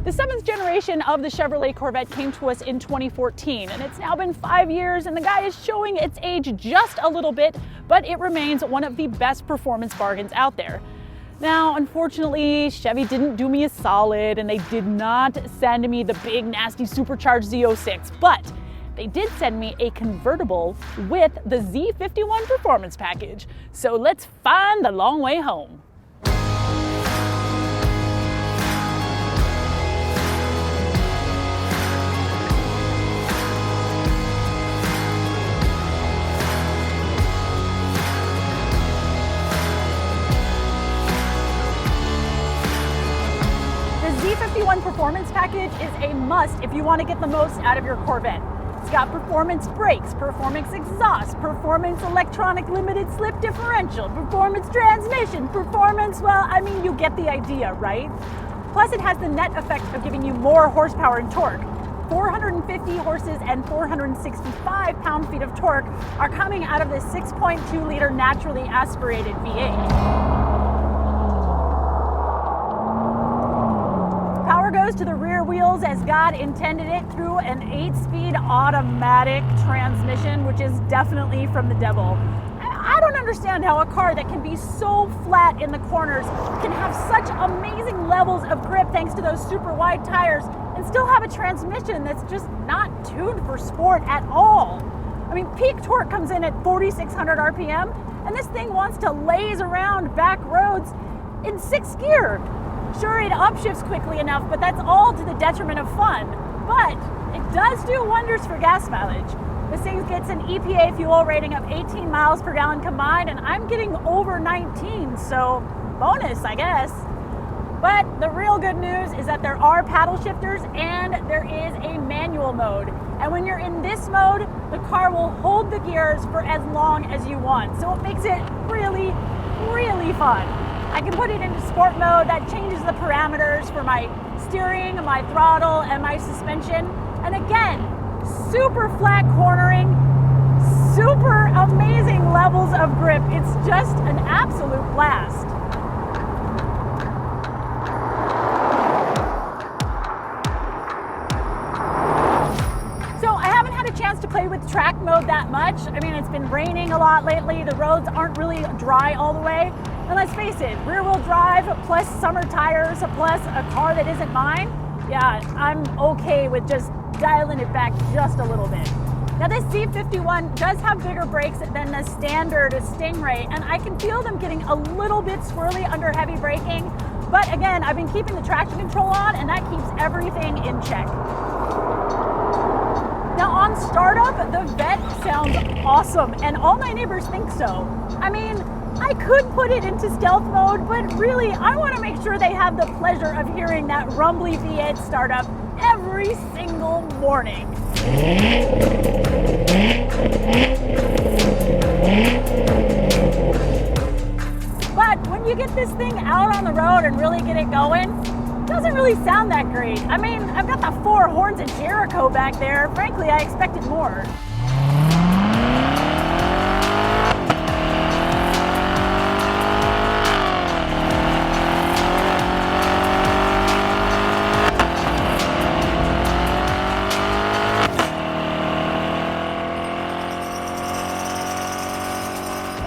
The 7th generation of the Chevrolet Corvette came to us in 2014, and it's now been 5 years, and the guy is showing its age just a little bit, but it remains one of the best performance bargains out there. Now, unfortunately, Chevy didn't do me a solid, and they did not send me the big, nasty, supercharged Z06, but they did send me a convertible with the Z51 performance package. So let's find the long way home. Z51 performance package is a must if you want to get the most out of your Corvette. It's got performance brakes, performance exhaust, performance electronic limited slip differential, performance transmission, performance, well, I mean, you get the idea, right? Plus it has the net effect of giving you more horsepower and torque. 450 horses and 465 pound-feet of torque are coming out of this 6.2 liter naturally aspirated V8. Goes to the rear wheels as God intended it through an 8-speed automatic transmission, which is definitely from the devil. I don't understand how a car that can be so flat in the corners can have such amazing levels of grip thanks to those super wide tires and still have a transmission that's just not tuned for sport at all. I mean, peak torque comes in at 4,600 RPM, and this thing wants to laze around back roads in 6th gear. Sure, it upshifts quickly enough, but that's all to the detriment of fun. But it does do wonders for gas mileage. This thing gets an EPA fuel rating of 18 miles per gallon combined, and I'm getting over 19, so bonus, I guess. But the real good news is that there are paddle shifters and there is a manual mode. And when you're in this mode, the car will hold the gears for as long as you want. So it makes it really, really fun. I can put it into sport mode. That changes the parameters for my steering, my throttle, and my suspension. And again, super flat cornering, super amazing levels of grip. It's just an absolute blast. So I haven't had a chance to play with track mode that much. I mean, it's been raining a lot lately. The roads aren't really dry all the way. And let's face it, rear-wheel drive plus summer tires plus a car that isn't mine, yeah, I'm okay with just dialing it back just a little bit. Now this Z51 does have bigger brakes than the standard Stingray, and I can feel them getting a little bit swirly under heavy braking. But again, I've been keeping the traction control on, and that keeps everything in check. Now on startup, the Vette sounds awesome, and all my neighbors think so. I mean, I could put it into stealth mode, but really, I want to make sure they have the pleasure of hearing that rumbly V8 startup every single morning. But when you get this thing out on the road and really get it going, it doesn't really sound that great. I mean, I've got the 4 horns of Jericho back there. Frankly, I expected more.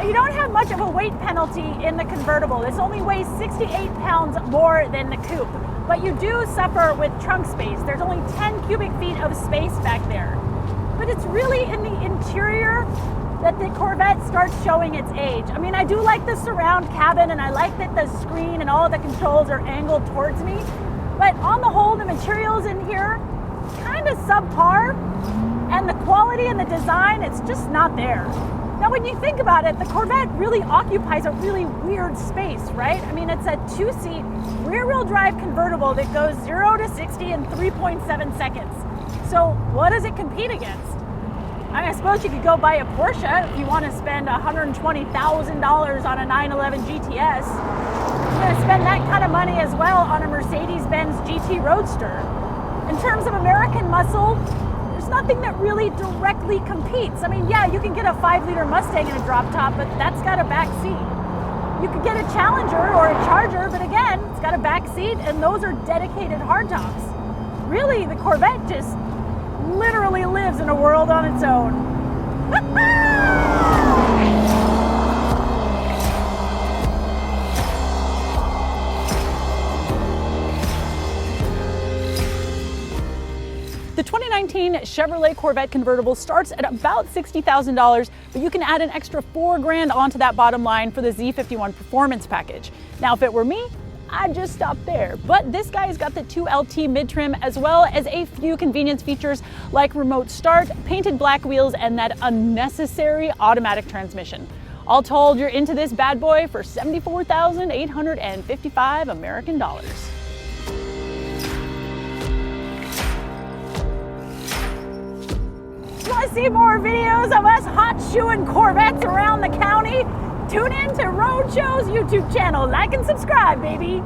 You don't have much of a weight penalty in the convertible. This only weighs 68 pounds more than the coupe, but you do suffer with trunk space. There's only 10 cubic feet of space back there. But it's really in the interior that the Corvette starts showing its age. I mean, I do like the surround cabin, and I like that the screen and all of the controls are angled towards me, but on the whole, the materials in here, kind of subpar, and the quality and the design, it's just not there. Now, when you think about it, the Corvette really occupies a really weird space, right? I mean, it's a 2-seat rear-wheel drive convertible that goes 0 to 60 in 3.7 seconds. So what does it compete against? I suppose you could go buy a Porsche if you want to spend $120,000 on a 911 GTS. You're going to spend that kind of money as well on a Mercedes-Benz GT Roadster. In terms of American muscle, there's nothing that really directly competes. I mean, yeah, you can get a 5-liter Mustang in a drop top, but that's got a back seat. You could get a Challenger or a Charger, but again, it's got a back seat, and those are dedicated hardtops. Really, the Corvette just literally lives in a world on its own. The 2019 Chevrolet Corvette Convertible starts at about $60,000, but you can add an extra $4,000 onto that bottom line for the Z51 Performance Package. Now, if it were me, I'd just stop there. But this guy's got the 2LT mid-trim, as well as a few convenience features like remote start, painted black wheels, and that unnecessary automatic transmission. All told, you're into this bad boy for $74,855 American dollars. Want to see more videos of us hot shoeing Corvettes around the county? Tune in to Roadshow's YouTube channel. Like and subscribe, baby.